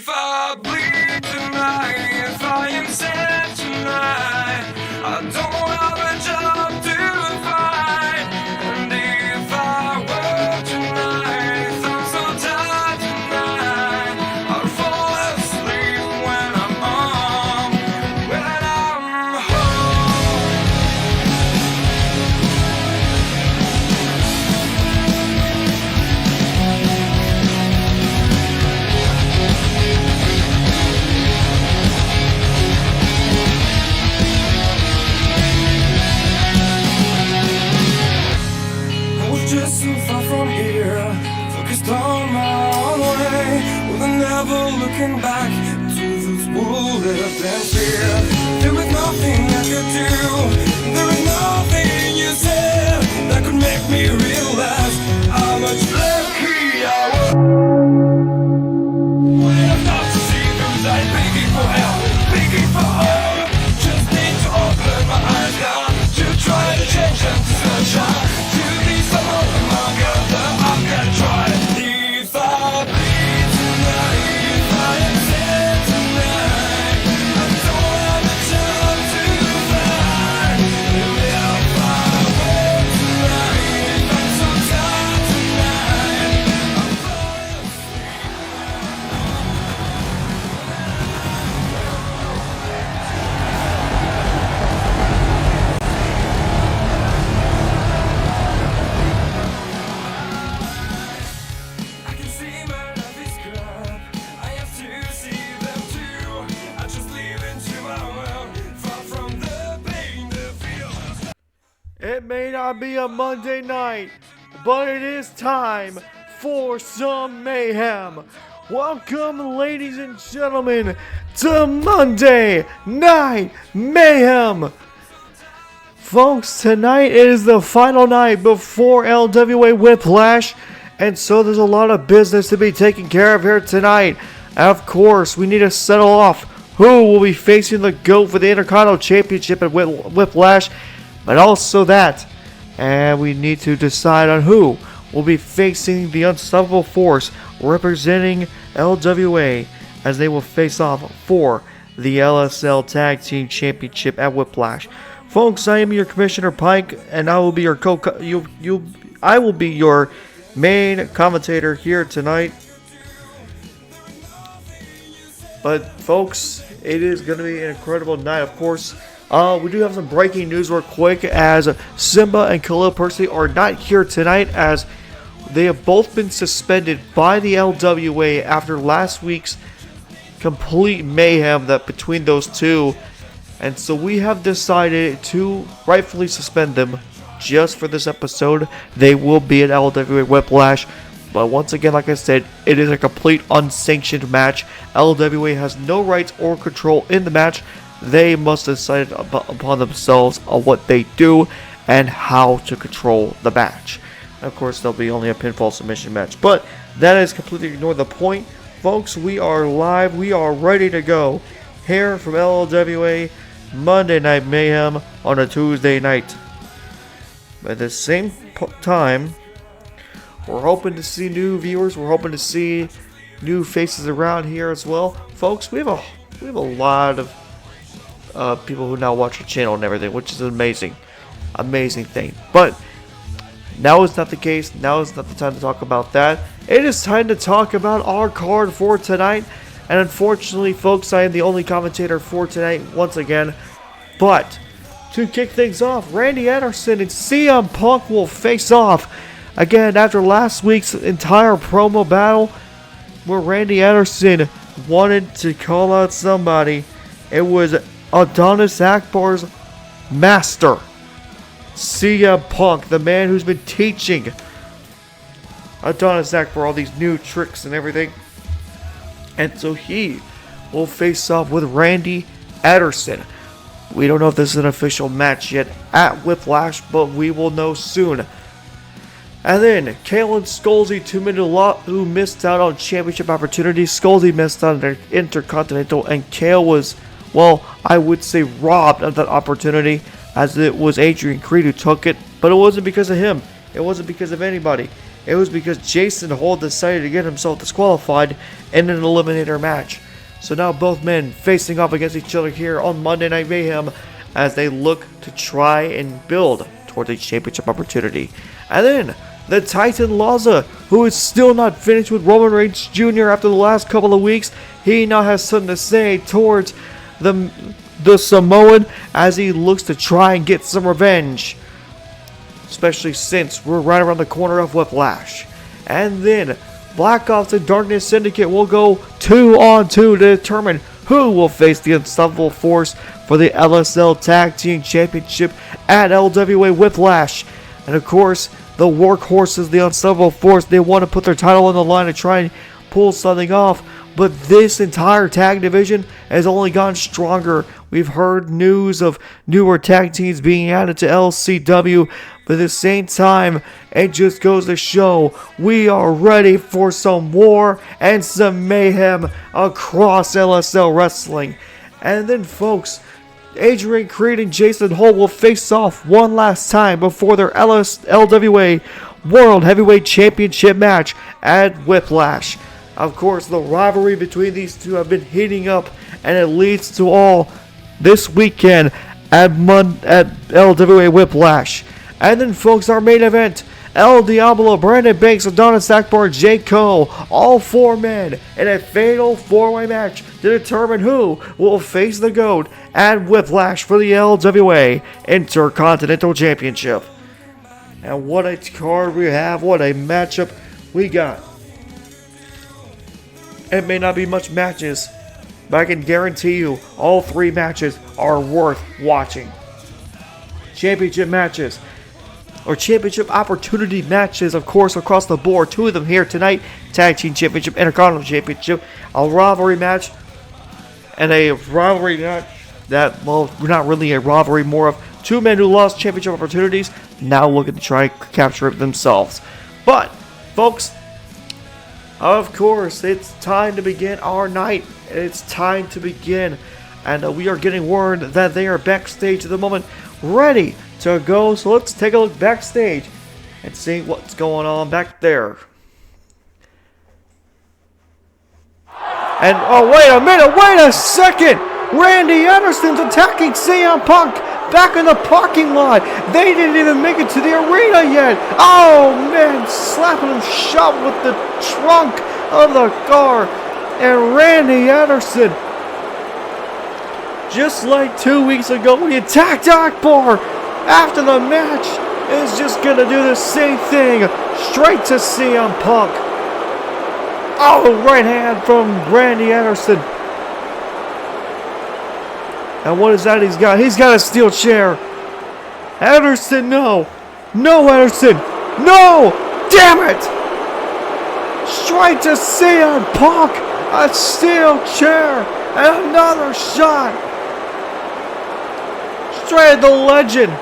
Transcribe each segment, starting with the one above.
if I bleed tonight, if I am sad tonight, I don't have a job to find. And if I work tonight, I'm so tired tonight, I'll fall asleep when I'm home, when I'm home. I was just so far from here, focused on my own way, with never looking back to those who lived in fear. There was nothing I could do, there was nothing you said that could make me realize how much lucky I was. When I'm not to see through life, begging for help, begging for hope, just need to open my eyes now, to try to change them to sunshine, to be someone among other. I'm gonna try. If I bleed tonight, if I am sad tonight, I don't have a job to find. If I work tonight, if I'm so tired tonight, I'll fall asleep. I can see my life is crap, I have to see them too. I just live into my world, far from the pain, the feels. It may not be a Monday night, but it is time for some mayhem. Welcome, ladies and gentlemen, to Monday Night Mayhem. Folks, tonight is the final night before LWA Whiplash, and so there's a lot of business to be taken care of here tonight. Of course, we need to settle off who will be facing the GOAT for the Intercontinental Championship at Whiplash, but also that. And we need to decide on who will be facing the Unstoppable Force representing LWA as they will face off for the LSL Tag Team Championship at Whiplash. Folks, I am your Commissioner Pike, and I will be your I will be your main commentator here tonight. But folks, it is going to be an incredible night. Of course, we do have some breaking news real quick, as Simba and Khalil Percy are not here tonight, as they have both been suspended by the LWA after last week's complete mayhem that between those two. And so we have decided to rightfully suspend them just for this episode. They will be at LWA Whiplash, but once again, like I said, it is a complete unsanctioned match. LWA has no rights or control in the match. They must decide upon themselves on what they do and how to control the match. Of course, there'll be only a pinfall submission match, but that is completely ignored the point. Folks, we are live. We are ready to go here from LWA Monday Night Mayhem on a Tuesday night. But at the same time, we're hoping to see new viewers. We're hoping to see new faces around here as well. Folks, we have a lot of people who now watch our channel and everything, which is an amazing thing. But now is not the case. Now is not the time to talk about that. It is time to talk about our card for tonight. And unfortunately, folks, I am the only commentator for tonight once again. But to kick things off, Randy Ederson and CM Punk will face off again after last week's entire promo battle, where Randy Ederson wanted to call out somebody. It was Adonis Akbar's master, CM Punk, the man who's been teaching Adonis Akbar all these new tricks and everything. And so he will face off with Randy Ederson. We don't know if this is an official match yet at Whiplash, but we will know soon. And then Kale and SkulLZ, two men who missed out on championship opportunities. SkulLZ missed out on their Intercontinental, and Kale was, well, I would say robbed of that opportunity, as it was Adrian Creed who took it. But it wasn't because of him. It wasn't because of anybody. it was because Jeison Holt decided to get himself disqualified in an eliminator match. So now both men facing off against each other here on Monday Night Mayhem as they look to try and build towards a championship opportunity. And then the Titan Lozza, who is still not finished with Roman Reigns Jr. after the last couple of weeks, he now has something to say towards the Samoan as he looks to try and get some revenge, especially since we're right around the corner of Whiplash. And then Black Ops and Darkness Syndicate will go 2-on-2 to determine who will face the Unstoppable Force for the LSL Tag Team Championship at LWA Whiplash. And of course, the workhorses, the Unstoppable Force, they want to put their title on the line to try and pull something off. But this entire tag division has only gotten stronger. We've heard news of newer tag teams being added to LCW. But at the same time, it just goes to show we are ready for some war and some mayhem across LSL Wrestling. And then, folks, Adrian Creed and Jeison Holt will face off one last time before their LWA World Heavyweight Championship match at Whiplash. Of course, the rivalry between these two have been heating up, and it leads to all this weekend at LWA Whiplash. And then, folks, our main event, El Diablo, Brandon Banks, Adonis Akbar, and Jay Cole, all four men in a fatal four-way match to determine who will face the GOAT at Whiplash for the LWA Intercontinental Championship. And what a card we have, what a matchup we got. It may not be much matches, but I can guarantee you all three matches are worth watching. Championship matches, or championship opportunity matches, of course, across the board. Two of them here tonight. Tag Team Championship, Intercontinental Championship, a rivalry match, and a rivalry that, well, not really a rivalry, more of two men who lost championship opportunities, now looking to try and capture it themselves. But, folks, of course, it's time to begin our night. It's time to begin. And we are getting word that they are backstage at the moment, ready to go. So let's take a look backstage and see what's going on back there. And, oh, wait a minute, wait a second! Randy Ederson's attacking CM Punk back in the parking lot. They didn't even make it to the arena yet. Oh, man, slapping him shut with the trunk of the car. And Randy Ederson, just like 2 weeks ago when he attacked Akbar after the match, is just going to do the same thing straight to CM Punk. Oh, right hand from Randy Ederson. And what is that he's got? He's got a steel chair. Ederson, no. No, Ederson. No! Damn it! Straight to CM Punk. A steel chair. And another shot. Straight at the legend.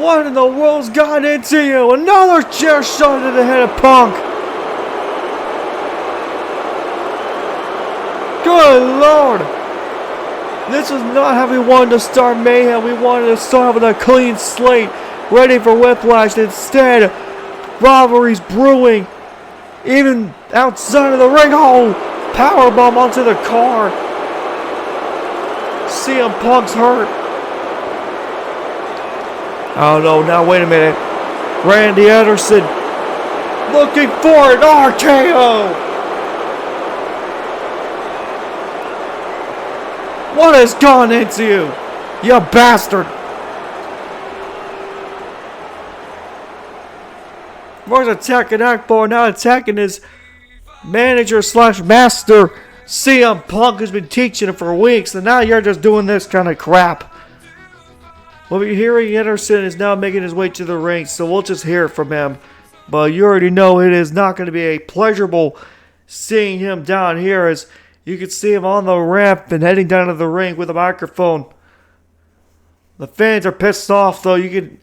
What in the world's got into you? Another chair shot to the head of Punk. Good Lord! This is not how we wanted to start Mayhem. We wanted to start with a clean slate, ready for Whiplash. Instead, rivalries brewing, even outside of the ring. Oh, powerbomb onto the car. CM Punk's hurt. Oh no, now wait a minute. Randy Ederson looking for an RKO. What has gone into you, you bastard? First attacking Akbar, now attacking his manager slash master, CM Punk, who's been teaching him for weeks, and now you're just doing this kind of crap. Well, you're hearing Ederson is now making his way to the ring, so we'll just hear it from him. But you already know it is not going to be a pleasurable seeing him down here, as you can see him on the ramp and heading down to the ring with a microphone. The fans are pissed off, though. The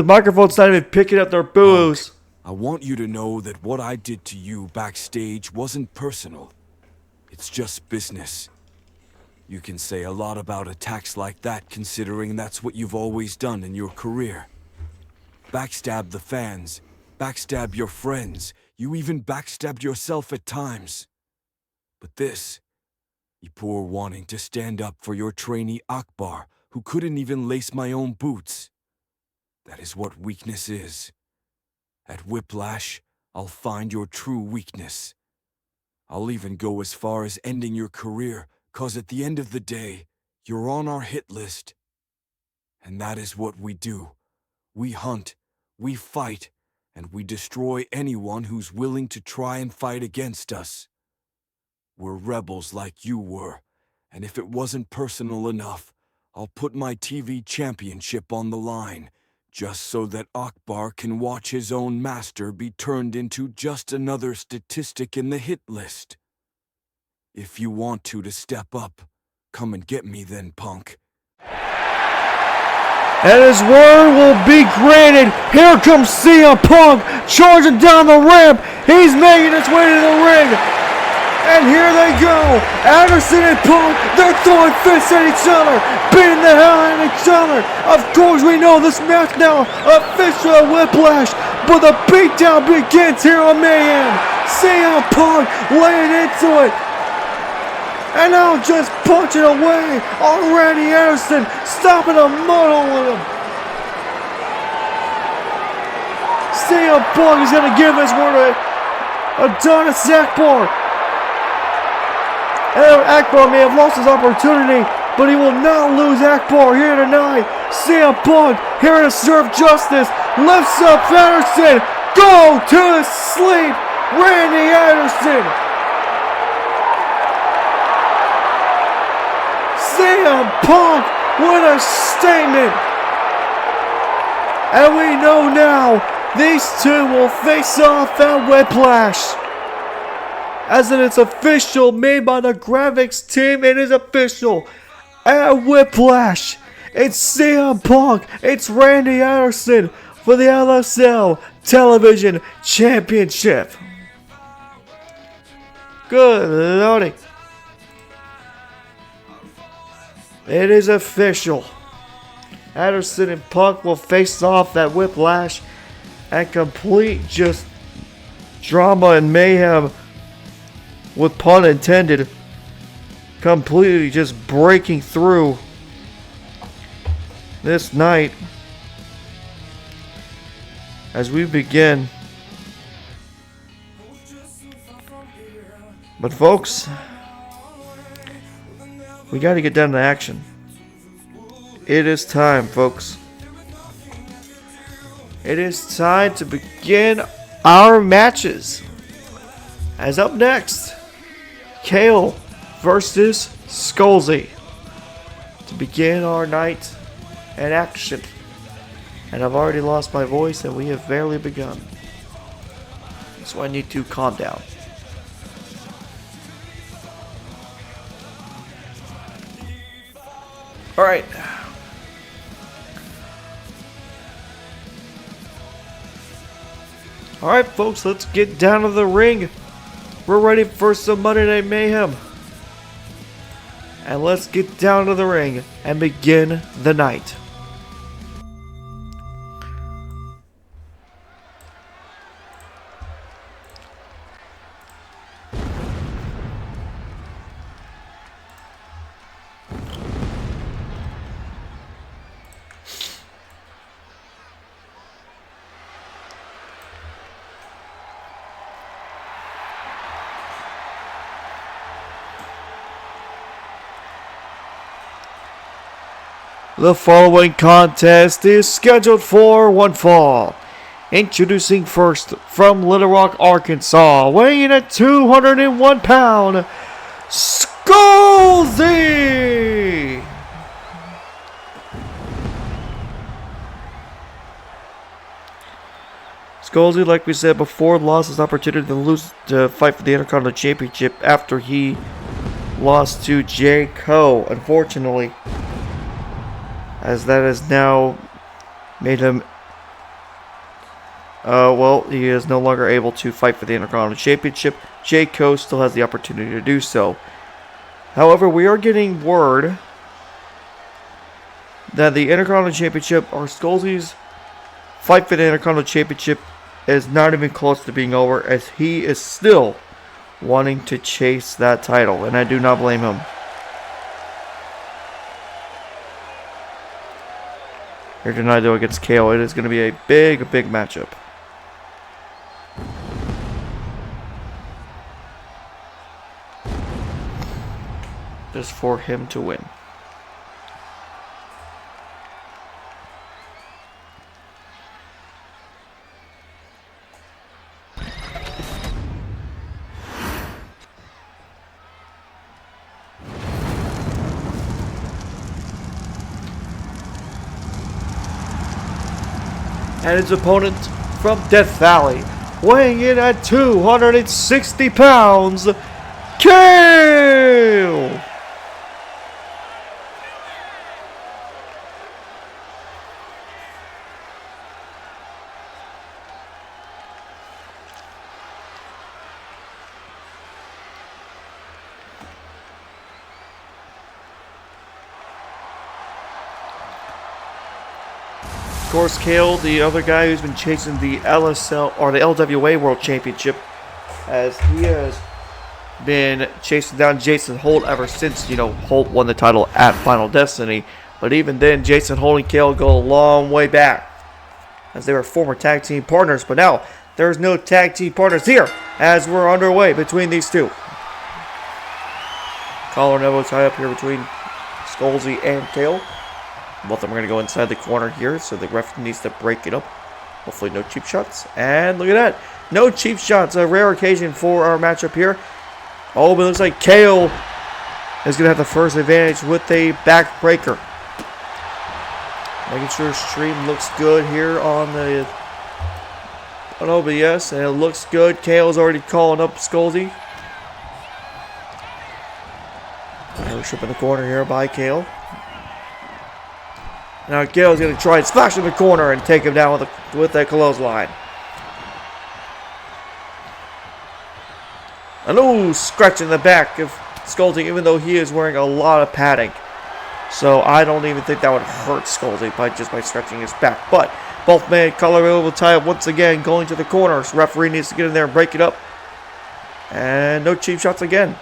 microphone's not even picking up their boos. I want you to know that what I did to you backstage wasn't personal. It's just business. You can say a lot about attacks like that, considering that's what you've always done in your career. backstab the fans, backstab your friends. You even backstabbed yourself at times. But this, you poor wanting to stand up for your trainee Akbar, who couldn't even lace my own boots. That is what weakness is. At Whiplash, I'll find your true weakness. I'll even go as far as ending your career, 'cause at the end of the day, you're on our hit list. And that is what we do. We hunt, we fight, and we destroy anyone who's willing to try and fight against us. We're rebels like you were, and if it wasn't personal enough, I'll put my TV championship on the line, just so that Akbar can watch his own master be turned into just another statistic in the hit list. If you want to step up, come and get me then, Punk. And his word will be granted. Here comes CM Punk charging down the ramp. He's making his way to the ring. And here they go. Ederson and Punk, they're throwing fists at each other, beating the hell out of each other. Of course, we know this match now official at Whiplash, but the beatdown begins here on Mayhem. CM Punk laying into it. And now just punching away on Randy Ederson, stopping a mud hole with him. CM Punk is going to give his word to Adonis Akbar. And Akbar may have lost his opportunity, but he will not lose Akbar here tonight. CM Punk here to serve justice. Lifts up Ederson. Go to sleep, Randy Ederson. CM Punk with a statement. And we know now these two will face off at Whiplash. As it is official, made by the graphics team, it is official. At Whiplash, it's CM Punk, it's Randy Ederson for the LSL Television Championship. Good lordy. It is official. Ederson and Punk will face off at Whiplash and complete just drama and mayhem, with pun intended, completely just breaking through this night as we begin. But folks, we got to get down to action. It is time, folks. It is time to begin our matches. As up next, Kale versus SkulLZ to begin our night in action. And I've already lost my voice and we have barely begun. So I need to calm down. Alright. Alright folks, let's get down to the ring. We're ready for some Monday Night Mayhem. And let's get down to the ring and begin the night. The following contest is scheduled for one fall. Introducing first from Little Rock, Arkansas, weighing in at 201 pounds, SkulLZ! SkulLZ, like we said before, lost his opportunity to fight for the Intercontinental Championship after he lost to Jericho, unfortunately, as that has now made him, he is no longer able to fight for the Intercontinental Championship. Jericho still has the opportunity to do so. However, we are getting word that the Intercontinental Championship are SkulLZ's fight for the Intercontinental Championship is not even close to being over, as he is still wanting to chase that title, and I do not blame him. Here tonight, though, against Kale, it is going to be a big matchup. Just for him to win. And his opponent from Death Valley, weighing in at 260 pounds, Kale! Of course, Kale, the other guy who's been chasing the LSL or the LWA World Championship, as he has been chasing down Jeison Holt ever since, Holt won the title at Final Destiny. But even then, Jeison Holt and Kale go a long way back, as they were former tag team partners. But now, there's no tag team partners here, as we're underway between these two. Collar and elbow tie up here between SkulLZ and Kale. Both of them are going to go inside the corner here, so the ref needs to break it up. Hopefully no cheap shots. And look at that. No cheap shots. A rare occasion for our matchup here. Oh, but it looks like Kale is going to have the first advantage with a backbreaker. Making sure stream looks good here on the OBS. And it looks good. Kale's already calling up SkulLZ. Worship in the corner here by Kale. Now Kale's going to try and splash in the corner and take him down with that clothesline. A little scratch in the back of SkulLZ, even though he is wearing a lot of padding. So I don't even think that would hurt SkulLZ just by stretching his back. But both men, collar will tie up once again, going to the corner. So referee needs to get in there and break it up. And no cheap shots again.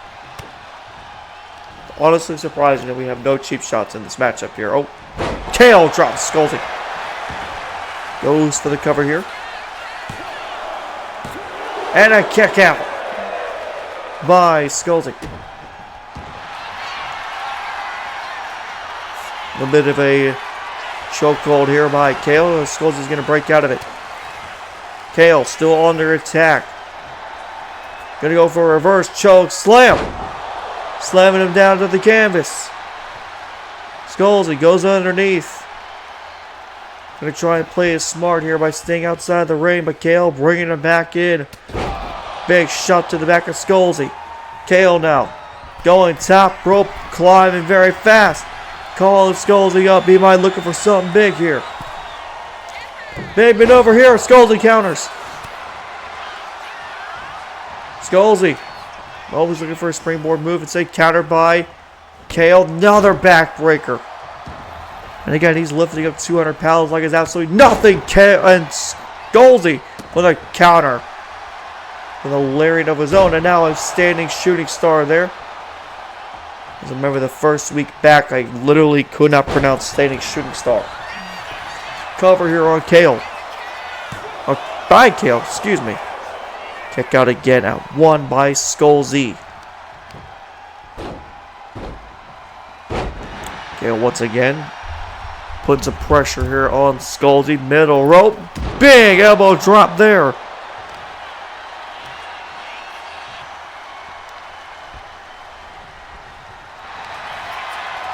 Honestly surprising that we have no cheap shots in this matchup here. Oh. Kale drops SkulLZ. Goes for the cover here. And a kick out by SkulLZ. A little bit of a chokehold here by Kale. SkulLZ is going to break out of it. Kale still under attack. Going to go for a reverse choke slam. Slamming him down to the canvas. SkulLZ goes underneath. Gonna try and play it smart here by staying outside the ring, but Kale bringing him back in. Big shot to the back of SkulLZ. Kale now going top rope, climbing very fast. Calling SkulLZ up. He might looking for something big here. Big maneuver here. SkulLZ counters. SkulLZ always looking for a springboard move. It's a counter by Kale, another backbreaker. And again, he's lifting up 200 pounds like it's absolutely nothing. Kale and SkulLZ with a counter. With a lariat of his own. And now a standing shooting star there. As I remember the first week back, I literally could not pronounce standing shooting star. Cover here on Kale. By Kale, excuse me. Kick out again at one by SkulLZ. Kale once again putting some pressure here on SkulLZ. Middle rope. Big elbow drop there.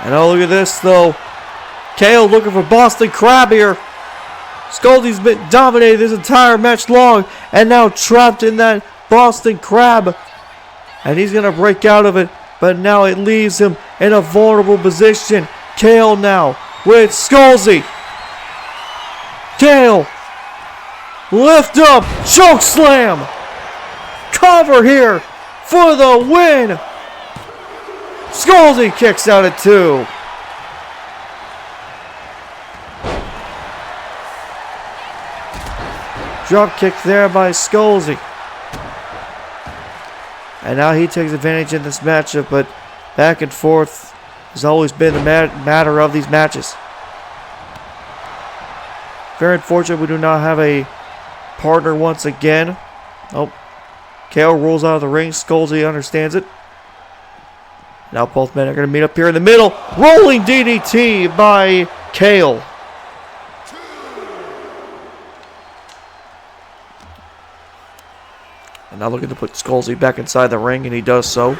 And oh, look at this though. Kale looking for Boston Crab here. SkulLZ's been dominated this entire match long, and now trapped in that Boston Crab. And he's going to break out of it, but now it leaves him in a vulnerable position. Kale now with SkulLZ. Kale. Lift up. Choke slam. Cover here for the win. SkulLZ kicks out at 2. Drop kick there by SkulLZ. And now he takes advantage in this matchup, but back and forth has always been the matter of these matches. Very unfortunate we do not have a partner once again. Oh, Kale rolls out of the ring. SkulLZ understands it. Now both men are going to meet up here in the middle. Rolling DDT by Kale. And now looking to put SkulLZ back inside the ring, and he does so.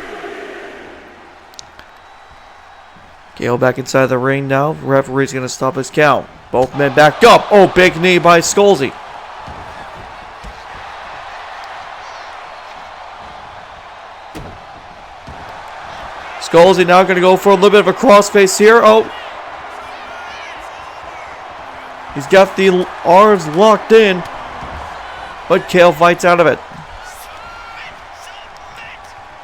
Kale back inside the ring now. Referee's going to stop his count. Both men back up. Oh, big knee by SkulLZ. SkulLZ now going to go for a little bit of a crossface here. Oh. He's got the arms locked in. But Kale fights out of it.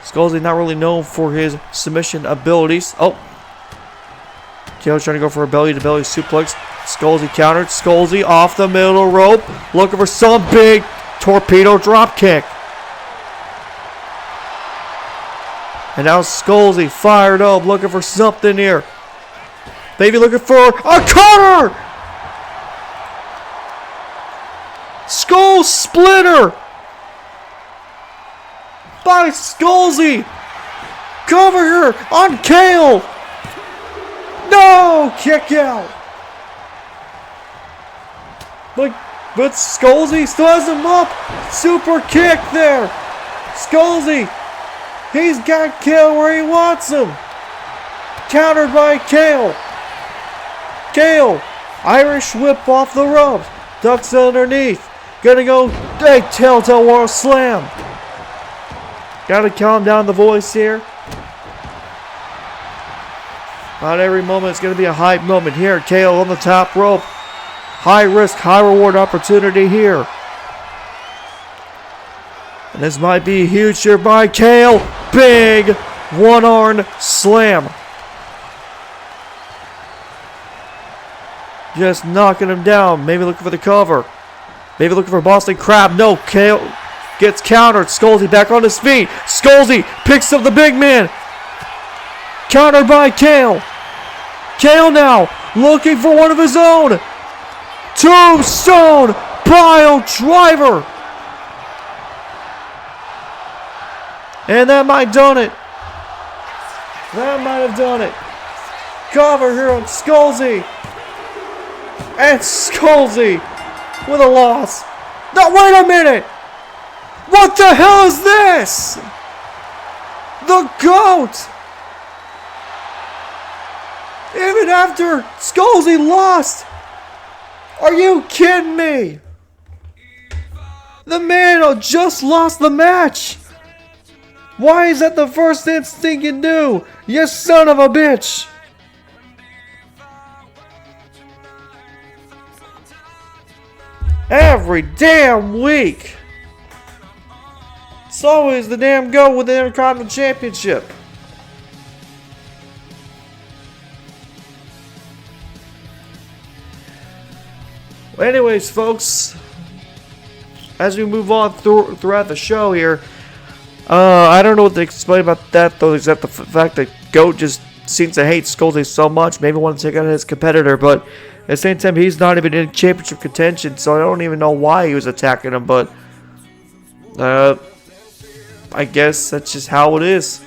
SkulLZ not really known for his submission abilities. Oh. Kale's trying to go for a belly-to-belly suplex. SkulLZ countered. SkulLZ off the middle rope. Looking for some big torpedo drop kick. And now SkulLZ fired up, looking for something here. Maybe looking for a cutter! Skull splitter! By SkulLZ! Cover her on Kale! No! Kick out! But SkulLZ still has him up! Super kick there! SkulLZ! He's got Kale where he wants him! Countered by Kale! Kale! Irish whip off the ropes! Ducks underneath! Gonna go big telltale war slam! Gotta calm down the voice here. Not every moment is gonna be a hype moment here. Kale on the top rope. High risk, high reward opportunity here. And this might be huge here by Kale. Big one-arm slam. Just knocking him down. Maybe looking for the cover. Maybe looking for Boston Crab. No, Kale gets countered. SkulLZ back on his feet. SkulLZ picks up the big man. Countered by Kale. Kale now looking for one of his own. Tombstone pile driver. And that might done it. That might have done it. Cover here on SkulLZ. And SkulLZ with a loss. No, wait a minute. What the hell is this? The GOAT. Even after SkulLZ lost. Are you kidding me? The man just lost the match. Why is that the first thing you do? You son of a bitch! Every damn week! It's always the damn GOAT with the Intercontinental Championship. Well, anyways, folks, as we move on throughout the show here, I don't know what to explain about that, though, except the fact that GOAT just seems to hate SkulLZ so much. Maybe want to take out his competitor, but at the same time, he's not even in championship contention, so I don't even know why he was attacking him, but I guess that's just how it is.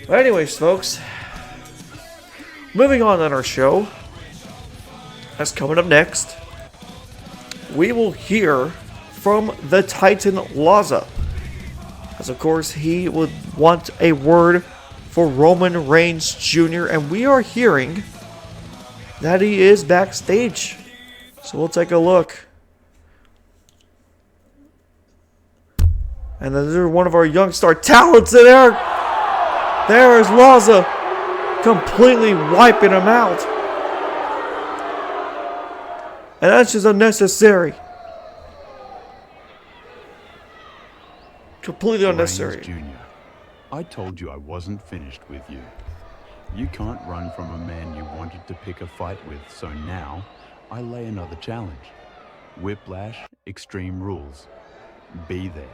But anyways, folks, moving on our show, that's coming up next, we will hear from the Titan Lozza, as of course he would want a word for Roman Reigns Jr., and we are hearing that he is backstage, so we'll take a look. And then there's one of our young star talents in there. There is Lozza, completely wiping him out, and that's just unnecessary. Completely unnecessary. Reigns Jr., I told you I wasn't finished with you. You can't run from a man you wanted to pick a fight with, so now I lay another challenge. Whiplash Extreme Rules. Be there.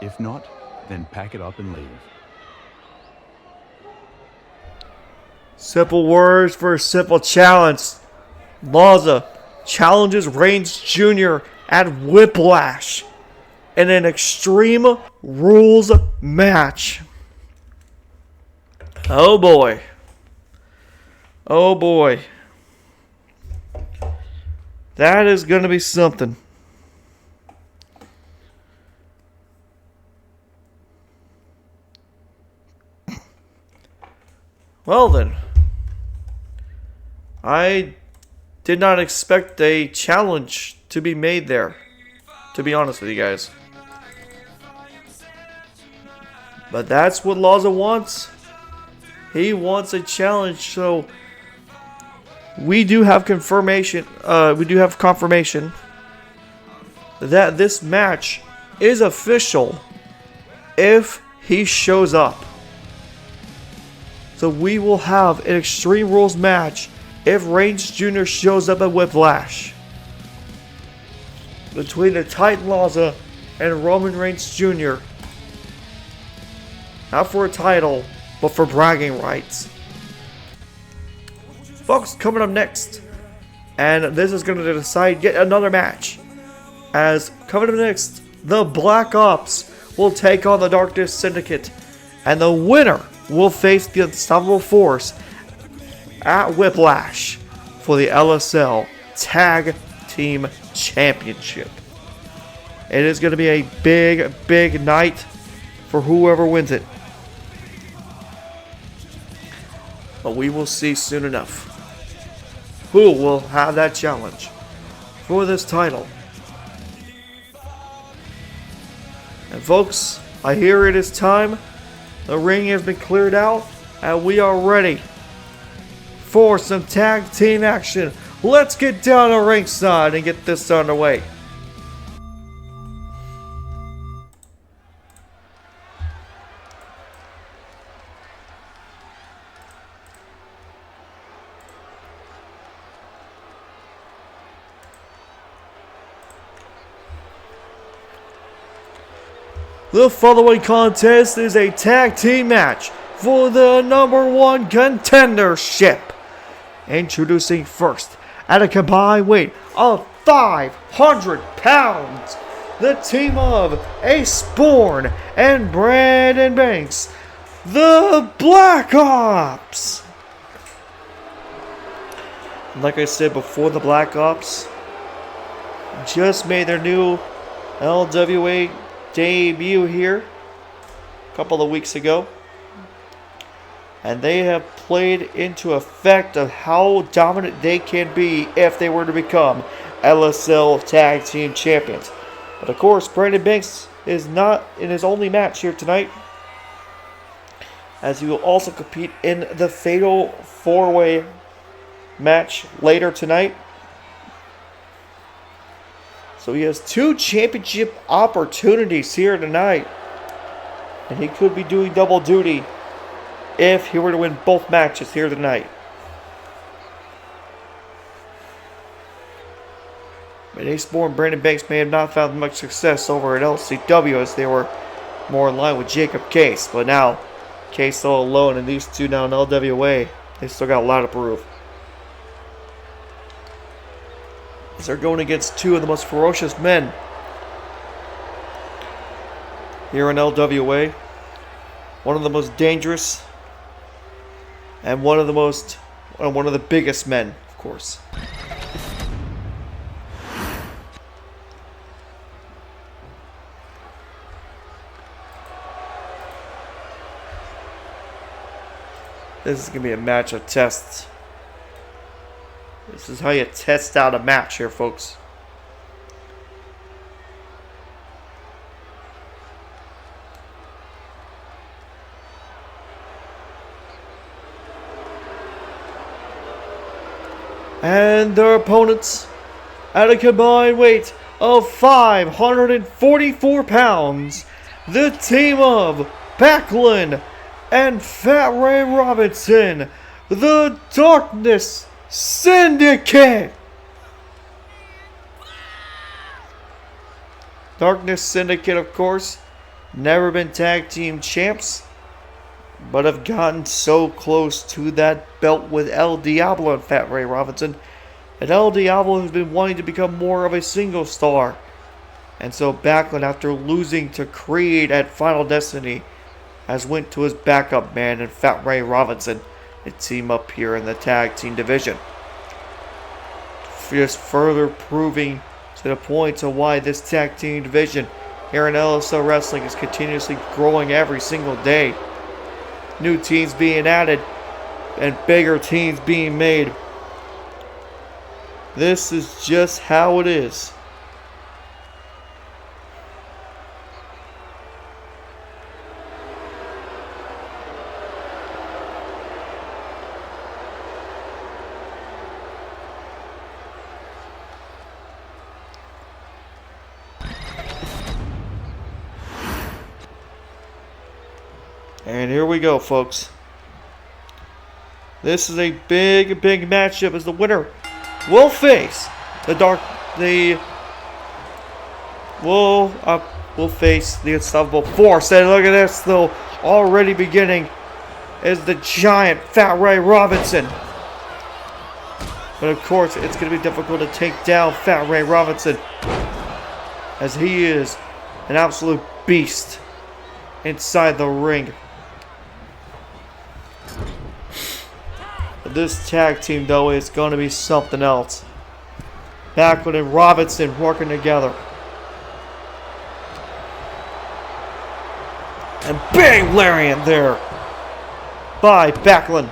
If not, then pack it up and leave. Simple words for a simple challenge. Lozza challenges Reigns Jr. at Whiplash in an Extreme Rules match. Oh boy. Oh boy. That is going to be something. Well then. I did not expect a challenge to be made there, to be honest with you guys. But that's what Lozza wants. He wants a challenge, so we do have confirmation. We do have confirmation that this match is official if he shows up. So we will have an Extreme Rules match if Reigns Jr. shows up at Whiplash. Between the Titan Lozza and Roman Reigns Jr. Not for a title, but for bragging rights. Folks, coming up next. And this is going to decide yet another match. As coming up next, the Black Ops will take on the Darkness Syndicate. And the winner will face the Unstoppable Force at Whiplash for the LSL Tag Team Championship. It is going to be a big, big night for whoever wins it. But we will see soon enough who will have that challenge for this title. And folks, I hear it is time. The ring has been cleared out and we are ready for some tag team action. Let's get down to ringside and get this underway. The following contest is a tag team match for the #1 contendership. Introducing first, at a combined weight of 500 pounds, the team of Ace Bourne and Brandon Banks, the Black Ops. Like I said before, the Black Ops just made their new LWA debut here a couple of weeks ago, and they have played into effect of how dominant they can be if they were to become LSL Tag Team Champions. But of course, Brandon Banks is not in his only match here tonight, as he will also compete in the Fatal 4-Way match later tonight. So he has 2 championship opportunities here tonight. And he could be doing double duty if he were to win both matches here tonight. But Ace Bourne and Brandon Banks may have not found much success over at LCW as they were more in line with Jacob Case. But now, Case all alone, and these two now in LWA, they still got a lot to prove. As they're going against 2 of the most ferocious men here in LWA. One of the most dangerous and one of the biggest men, of course. This is going to be a match of tests. This is how you test out a match here, folks. And their opponents, at a combined weight of 544 pounds, the team of Backlund and Fat Ray Robinson, the Darkness Syndicate. Darkness Syndicate, of course, never been tag team champs, but have gotten so close to that belt with El Diablo and Fat Ray Robinson. And El Diablo has been wanting to become more of a single star. And so Backlund, after losing to Creed at Final Destiny, has went to his backup man in Fat Ray Robinson and team up here in the tag team division. Just further proving to the point of why this tag team division here in LSL Wrestling is continuously growing every single day. New teams being added and bigger teams being made. This is just how it is. And here we go, folks. This is a big matchup as the winner will face will face the Unstoppable Force. And look at this, though, already beginning is the giant Fat Ray Robinson. But of course, it's going to be difficult to take down Fat Ray Robinson, as he is an absolute beast inside the ring. This tag team, though, is going to be something else. Backlund and Robinson working together. And big lariat there by Backlund.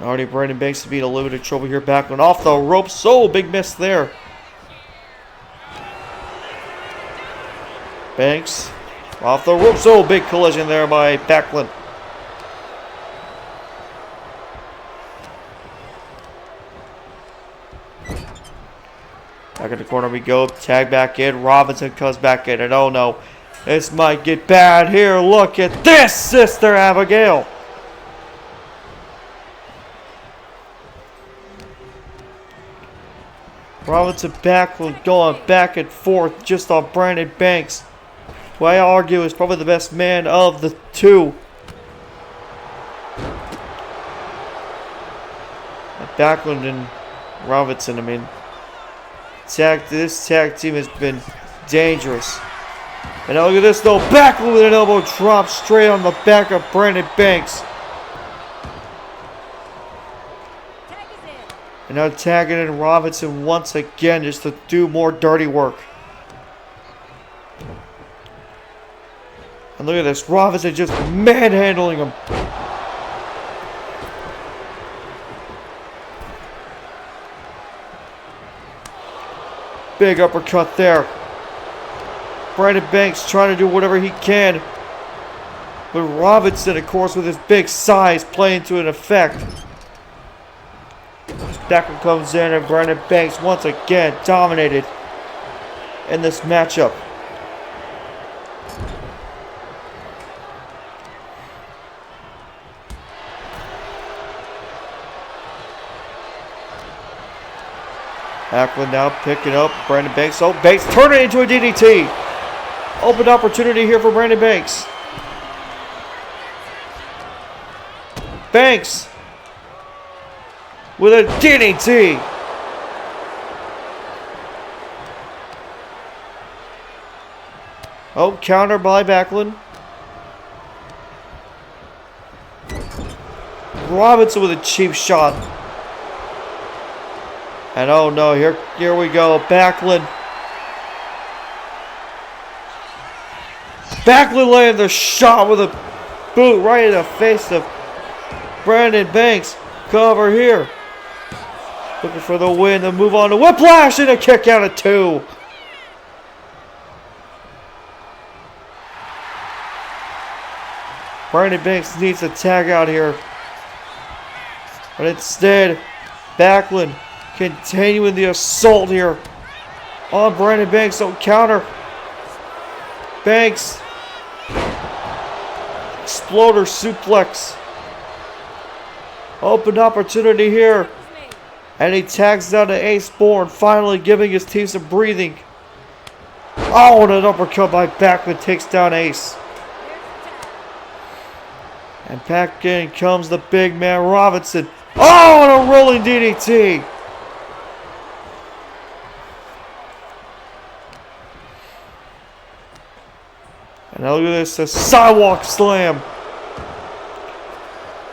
Already Brandon Banks to beat a little bit of trouble here. Backlund off the ropes. Oh, big miss there. Banks off the ropes. Oh, big collision there by Backlund. Back in the corner we go. Tag back in. Robinson comes back in. And oh no, this might get bad here. Look at this, Sister Abigail. Robinson Backlund going back and forth just on Brandon Banks, who I argue is probably the best man of the two. Backlund and Robinson, I mean, this tag team has been dangerous. And now look at this though, Backlund with an elbow drop straight on the back of Brandon Banks. And now tagging in Robinson once again just to do more dirty work. And look at this, Robinson just manhandling him. Big uppercut there. Brandon Banks trying to do whatever he can. But Robinson, of course, with his big size, playing to an effect. Backlund comes in and Brandon Banks once again dominated in this matchup. Backlund now picking up Brandon Banks. Oh, Banks turning it into a DDT. Open opportunity here for Brandon Banks. Banks with a DDT. Oh, counter by Backlund. Robinson with a cheap shot. And oh no, here we go. Backlund. Backlund laying the shot with a boot right in the face of Brandon Banks. Cover here. Looking for the win to move on to Whiplash and a kick out of 2. Brandon Banks needs to tag out here. But instead, Backlund continuing the assault here on Brandon Banks. So counter. Banks exploder suplex. Open opportunity here. And he tags down to Ace Bourne, finally giving his team some breathing. Oh, and an uppercut by Backlund takes down Ace. And back in comes the big man Robinson. Oh, and a rolling DDT. And now look at this, a sidewalk slam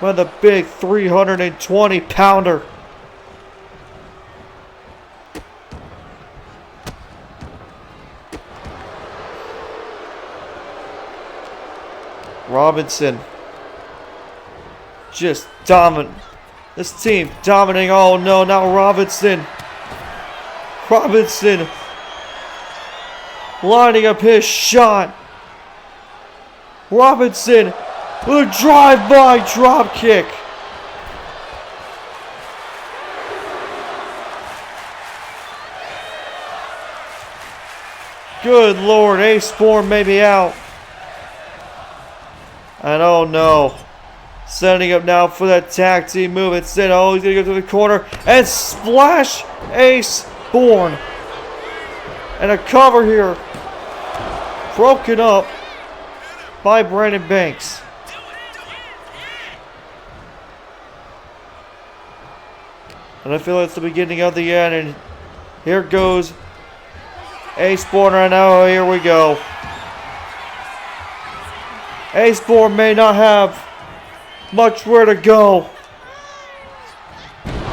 by the big 320-pounder. Robinson just dominant. This team dominating. Oh no, now Robinson. Robinson lining up his shot. Robinson with a drive-by drop kick. Good Lord, Ace Bourne may be out. And oh no. Setting up now for that tag team move. Instead, oh, he's going to go to the corner and splash Ace Bourne. And a cover here. Broken up by Brandon Banks. And I feel it's the beginning of the end. And here goes Ace Bourne right now. Here we go. Ace Bourne may not have much where to go.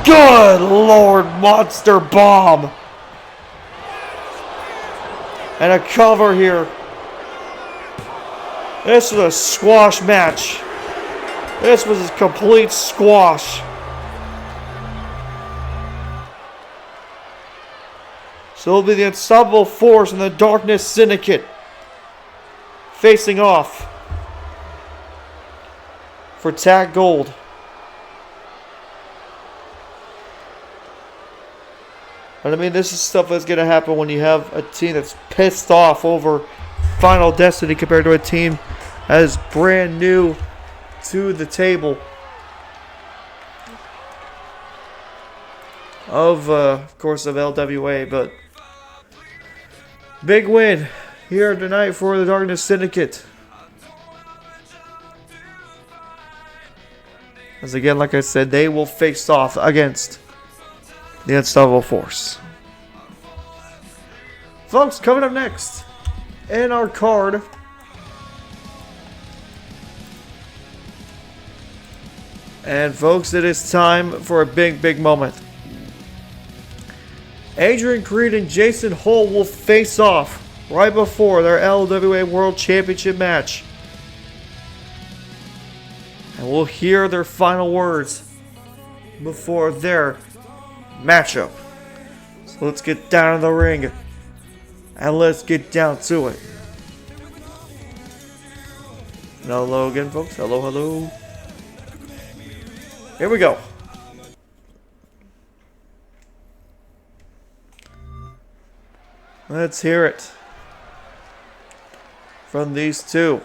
Good Lord, monster bomb. And a cover here. This was a squash match. This was a complete squash. So it'll be the Unstoppable Force and the Darkness Syndicate facing off for Tag Gold. And I mean, this is stuff that's going to happen when you have a team that's pissed off over Final Destiny compared to a team that is brand new to the table. Of course, of LWA, but big win here tonight for the Darkness Syndicate. As again, like I said, they will face off against the Unstoppable Force. Folks, coming up next in our card, and folks, it is time for a big moment. Adrian Creed and Jeison Holt will face off right before their LWA World Championship match. And we'll hear their final words before their matchup. So let's get down in the ring and let's get down to it. And hello again, folks. Hello. Here we go. Let's hear it from these two.